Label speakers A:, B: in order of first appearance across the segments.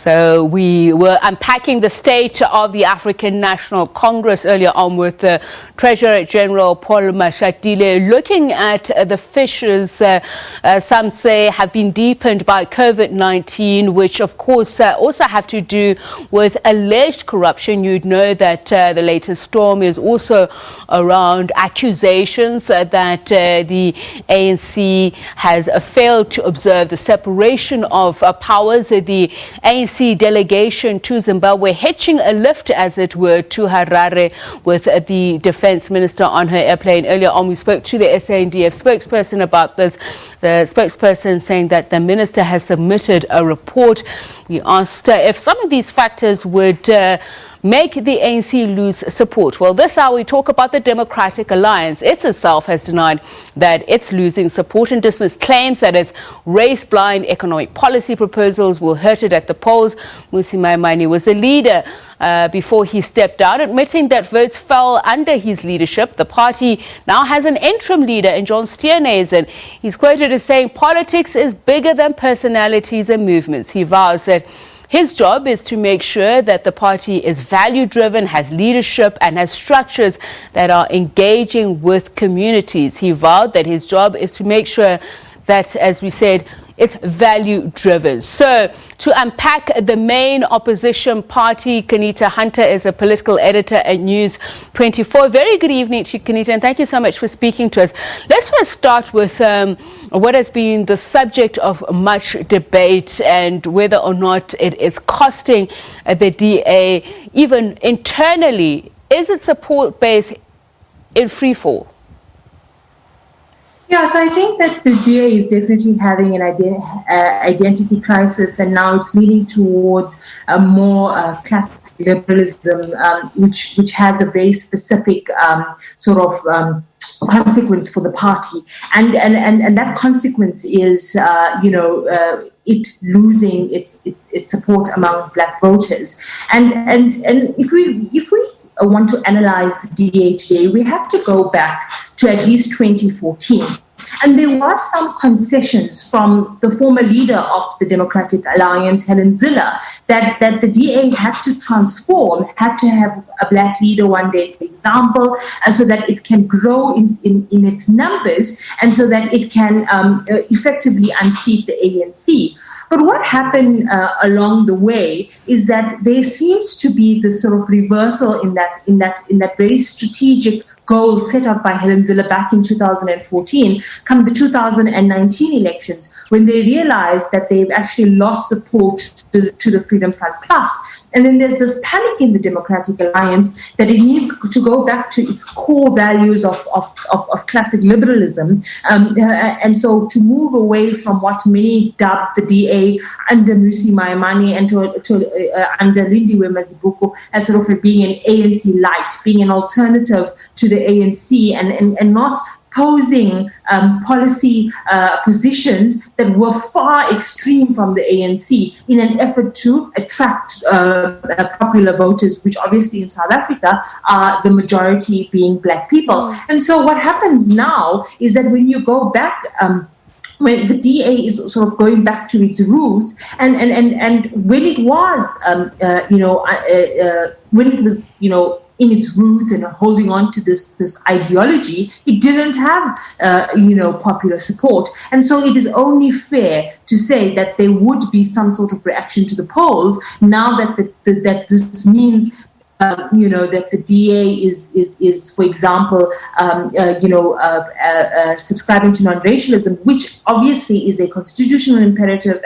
A: So we were unpacking the state of the African National Congress earlier on with the Treasurer General Paul Mashatile, looking at the fissures some say have been deepened by COVID-19, which of course also have to do with alleged corruption. You'd know that the latest storm is also around accusations that the ANC has failed to observe the separation of powers. The ANC delegation to Zimbabwe hitching a lift, as it were, to Harare with the defense minister on her airplane. Earlier on, we spoke to the SANDF spokesperson about this. The spokesperson saying that the minister has submitted a report. We asked if some of these factors would make the ANC lose support. Well, this hour we talk about the Democratic Alliance. It itself has denied that it's losing support and dismissed claims that its race-blind economic policy proposals will hurt it at the polls. Mmusi Maimane was the leader before he stepped down, admitting that votes fell under his leadership. The party now has an interim leader in Jonn Steenhuisen. He's quoted as saying, "Politics is bigger than personalities and movements." He vows that his job is to make sure that the party is value-driven, has leadership, and has structures that are engaging with communities. He vowed that his job is to make sure that, as we said, it's value-driven. So, to unpack the main opposition party, Quaanitah Hunter is a political editor at News 24. Very good evening to you, Quaanitah, and thank you so much for speaking to us. Let's first start with what has been the subject of much debate and whether or not it is costing the DA, even internally. Is its support base in freefall?
B: Yeah, so I think that the DA is definitely having an identity crisis, and now it's leaning towards a more classic liberalism, which has a very specific sort of consequence for the party, and that consequence is it losing its support among Black voters, and if we want to analyze the DA today, we have to go back to at least 2014. And there were some concessions from the former leader of the Democratic Alliance, Helen Zille, that the DA had to transform, had to have a Black leader one day, for example, so that it can grow in its numbers and so that it can effectively unseat the ANC. But what happened along the way is that there seems to be this sort of reversal in that very strategic goal set out by Helen Zille back in 2014, come the 2019 elections, when they realized that they've actually lost support to the Freedom Front Plus. And then there's this panic in the Democratic Alliance that it needs to go back to its core values of classic liberalism. And so to move away from what many dubbed the DA under Mmusi Maimane and under Lindiwe Mazibuko as sort of being an ANC light, being an alternative to the ANC and not posing policy positions that were far extreme from the ANC in an effort to attract popular voters, which obviously in South Africa are the majority being Black people. And so what happens now is that when you go back, when the DA is sort of going back to its roots, and when it was, when it was, in its roots and holding on to this ideology, it didn't have, popular support. And so it is only fair to say that there would be some sort of reaction to the polls now that that this means that the DA is for example, subscribing to non-racialism, which obviously is a constitutional imperative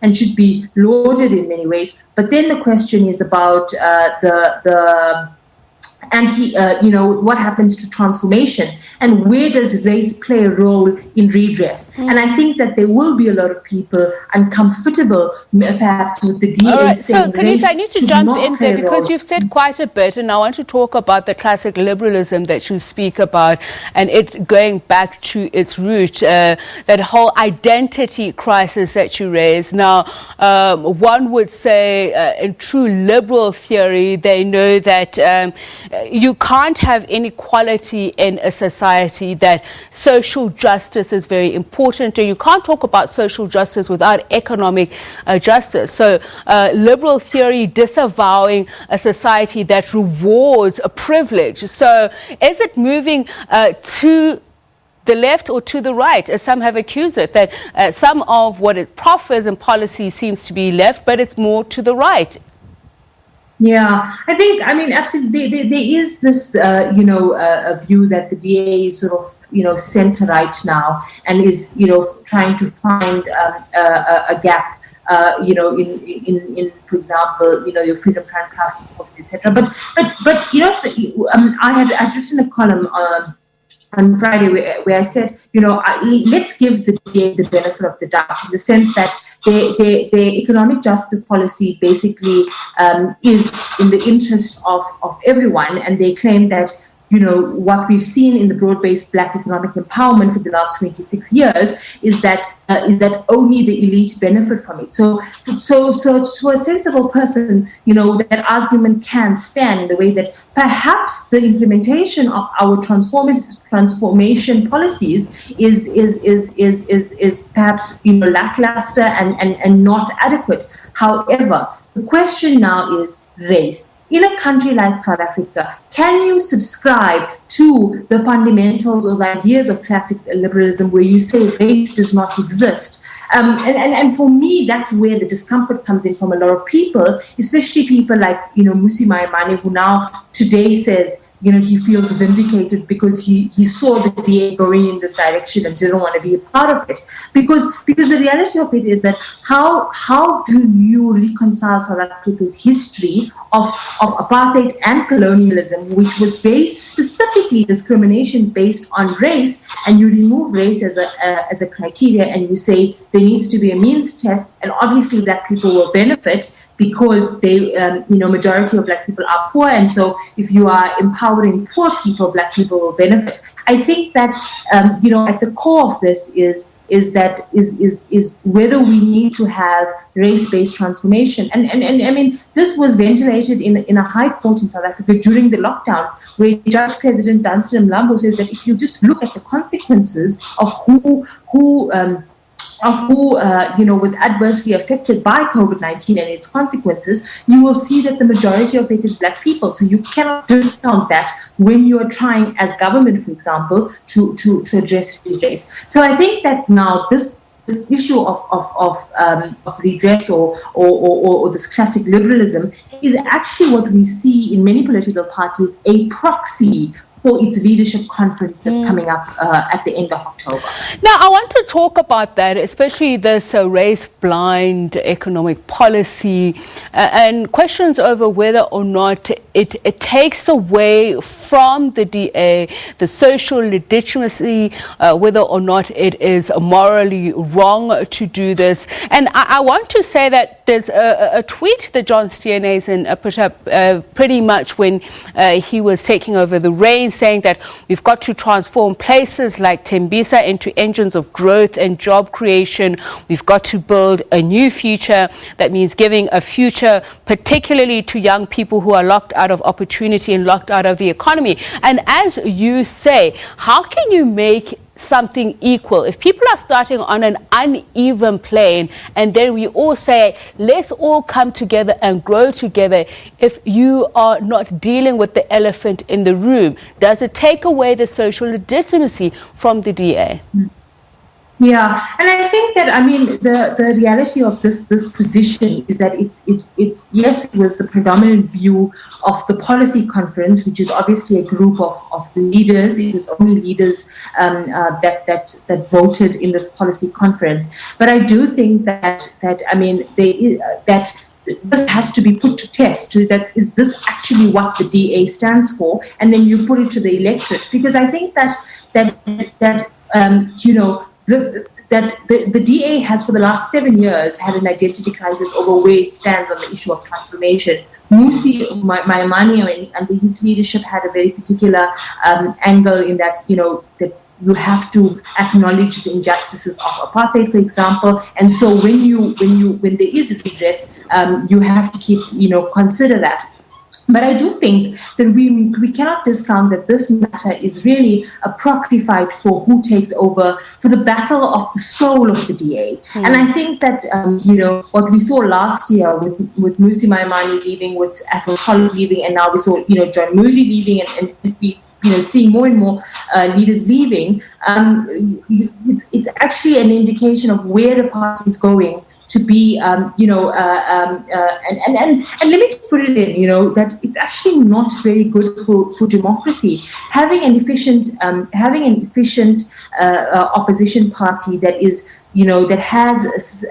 B: and should be lauded in many ways. But then the question is about the what happens to transformation and where does race play a role in redress? And I think that there will be a lot of people uncomfortable perhaps with the DA saying
A: so, Quaanitah, I need to jump in there because you've said quite a bit, and I want to talk about the classic liberalism that you speak about and it going back to its root, that whole identity crisis that you raise. Now, one would say in true liberal theory, they know that you can't have inequality in a society, that social justice is very important, and you can't talk about social justice without economic justice. So liberal theory disavowing a society that rewards a privilege. So is it moving to the left or to the right, as some have accused it, that some of what it proffers in policy seems to be left, but it's more to the right?
B: Yeah, I mean, absolutely. There is this, a view that the DA is sort of, center right now, and is, trying to find a gap, in for example, your freedom front class, etc. But I had written a column on Friday where I said, let's give the DA the benefit of the doubt, in the sense that the economic justice policy basically is in the interest of everyone, and they claim that what we've seen in the broad-based Black economic empowerment for the last 26 years is that only the elite benefit from it. So to a sensible person, that argument can stand, in the way that perhaps the implementation of our transformation policies is perhaps lackluster and not adequate. However, the question now is race. In a country like South Africa, can you subscribe to the fundamentals or the ideas of classic liberalism, where you say race does not exist? And for me, that's where the discomfort comes in from a lot of people, especially people like, Mmusi Maimane, who now today says, he feels vindicated because he saw the DA going in this direction and didn't want to be a part of it. Because the reality of it is that how do you reconcile South Africa's history of apartheid and colonialism, which was very specifically discrimination based on race, and you remove race as a criteria, and you say there needs to be a means test, and obviously Black people will benefit because they, majority of Black people are poor, and so if you are empowering poor people, Black people will benefit. I think that at the core of this is whether we need to have race-based transformation. And I mean, this was ventilated in a high court in South Africa during the lockdown, where Judge President Dunstan Mlambo says that if you just look at the consequences of who was adversely affected by COVID-19 and its consequences, you will see that the majority of it is Black people. So you cannot discount that when you are trying, as government, for example, to address race. So I think that now this issue of redress or this classic liberalism is actually what we see in many political parties, a proxy for its leadership conference that's coming up at the end of October.
A: Now, I want to talk about that, especially this race-blind economic policy and questions over whether or not it takes away from the DA the social legitimacy, whether or not it is morally wrong to do this. And I want to say that there's a tweet that Jonn Steenhuisen put up pretty much when he was taking over the reins, saying that we've got to transform places like Tembisa into engines of growth and job creation. We've got to build a new future. That means giving a future particularly to young people who are locked out of opportunity and locked out of the economy. And as you say, how can you make something equal if people are starting on an uneven plane, and then we all say let's all come together and grow together? If you are not dealing with the elephant in the room, does it take away the social legitimacy from the DA?
B: Yeah, and I think that, I mean, the reality of this position is that it's yes, it was the predominant view of the policy conference, which is obviously a group of leaders. It was only leaders that voted in this policy conference. But I do think that I mean, that this has to be put to test. Is this actually what the DA stands for? And then you put it to the electorate, because I think that the DA has for the last 7 years had an identity crisis over where it stands on the issue of transformation. Mmusi Maimane, under his leadership, had a very particular angle in that, that you have to acknowledge the injustices of apartheid, for example. And so when there is redress, you have to keep, consider that. But I do think that we cannot discount that this matter is really a proxy fight for who takes over, for the battle of the soul of the DA. And I think that, what we saw last year with Mmusi Maimane leaving, with Athol leaving, and now we saw, John Moody leaving, and we seeing more and more leaders leaving, it's actually an indication of where the party is going to be, and let me just put it in, that it's actually not very good for democracy. Having an efficient opposition party that is, that has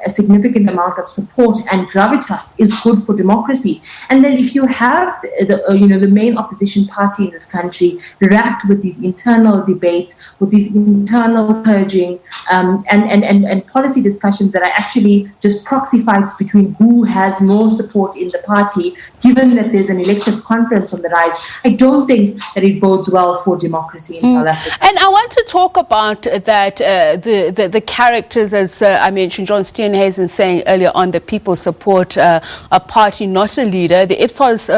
B: a significant amount of support and gravitas is good for democracy. And then if you have the main opposition party in this country wrapped with these internal debates, with these internal purging, and policy discussions that are actually just proxy fights between who has more support in the party, given that there's an elective conference on the rise, I don't think that it bodes well for democracy in South Africa.
A: And I want to talk about that, the characters, as I mentioned, Jonn Steenhuisen saying earlier on that people support a party, not a leader. The Ipsos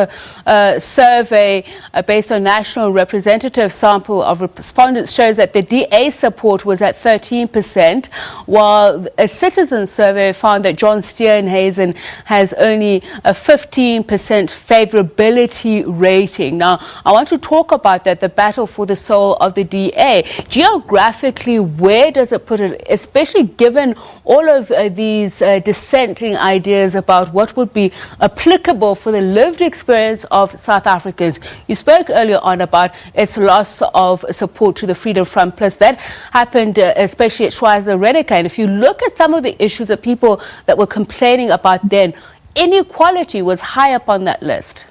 A: survey based on national representative sample of respondents shows that the DA support was at 13%, while a citizen survey found that Jonn Steenhuisen has only a 15% favorability rating. Now, I want to talk about that, the battle for the soul of the DA. Geographically, where does it put it, especially given all of these dissenting ideas about what would be applicable for the lived experience of South Africans? You spoke earlier on about its loss of support to the Freedom Front Plus. That happened especially at Schweizer Reneke. And if you look at some of the issues that people that were complaining about then, inequality was high up on that list.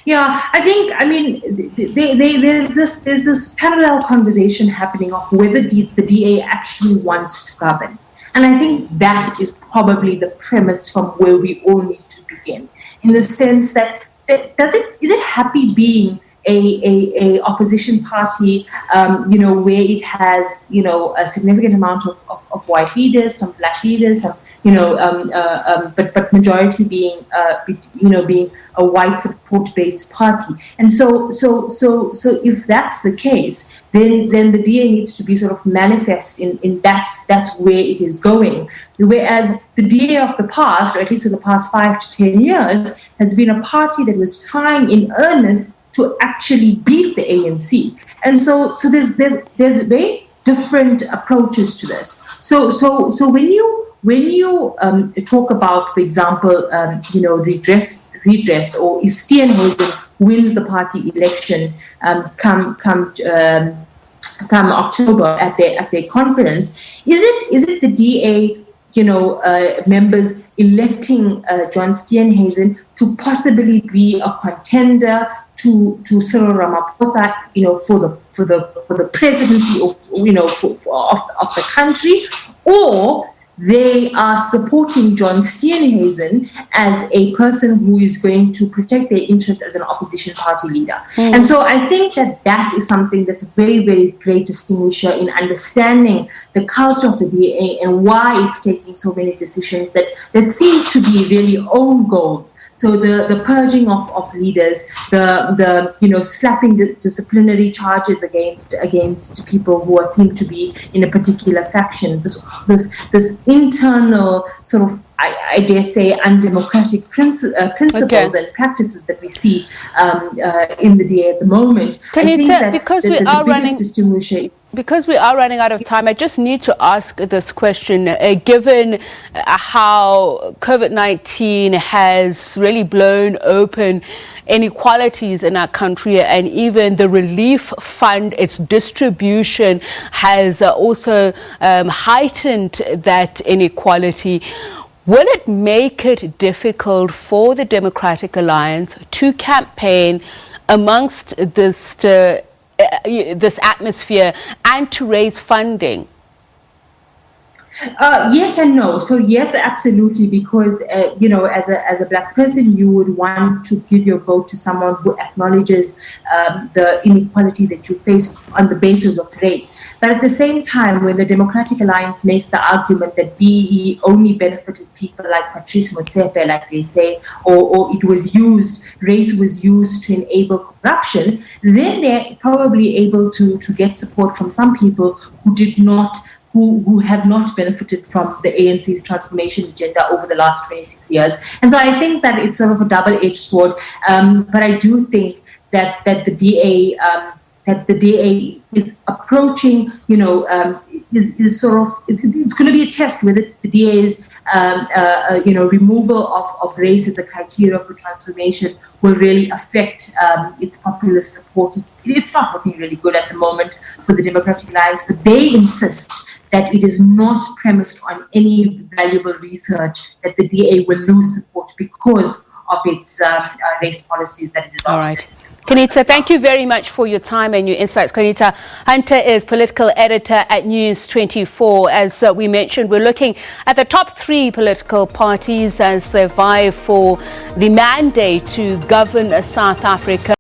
B: Yeah, I mean, there's this parallel conversation happening of whether the DA actually wants to govern. And I think that is probably the premise from where we all need to begin, in the sense that is it happy being a opposition party, where it has, a significant amount of white leaders, some black leaders, some, but majority being, being a white support-based party. And so if that's the case, then the DA needs to be sort of manifest in that's where it is going. Whereas the DA of the past, or at least for the past 5 to 10 years, has been a party that was trying in earnest to actually beat the ANC. And so there's very different approaches to this. So when you talk about, for example, redress, or if Steenhuisen wins the party election come October at their conference, is it the DA members electing Jonn Steenhuisen to possibly be a contender to Cyril Ramaphosa, for the presidency of the country, or they are supporting Jonn Steenhuisen as a person who is going to protect their interests as an opposition party leader. And so I think that is something that's a very, very great distinguisher in understanding the culture of the DA and why it's taking so many decisions that seem to be really own goals. So the purging of leaders, the slapping disciplinary charges against people who are seen to be in a particular faction. This internal sort of, I dare say, undemocratic principles and practices that we see in the DA at the moment.
A: Quaanitah, because we are running out of time, I just need to ask this question. Given how COVID-19 has really blown open inequalities in our country, and even the relief fund, its distribution has also heightened that inequality, will it make it difficult for the Democratic Alliance to campaign amongst this atmosphere and to raise funding?
B: Yes and no. So yes, absolutely, because as a black person, you would want to give your vote to someone who acknowledges the inequality that you face on the basis of race. But at the same time, when the Democratic Alliance makes the argument that BE only benefited people like Patrice Motsepe, like they say, or race was used to enable corruption, then they're probably able to get support from some people who have not benefited from the ANC's transformation agenda over the last 26 years. And so I think that it's sort of a double-edged sword. But I do think that the DA is approaching, is sort of, it's going to be a test whether the DA's, removal of race as a criteria for transformation will really affect its popular support. It's not looking really good at the moment for the Democratic Alliance, but they insist that it is not premised on any valuable research that the DA will lose support because of its race policies that it adopted.
A: All right. Quaanitah, thank you very much for your time and your insights. Quaanitah Hunter is political editor at News 24. As we mentioned, we're looking at the top 3 political parties as they vie for the mandate to govern South Africa.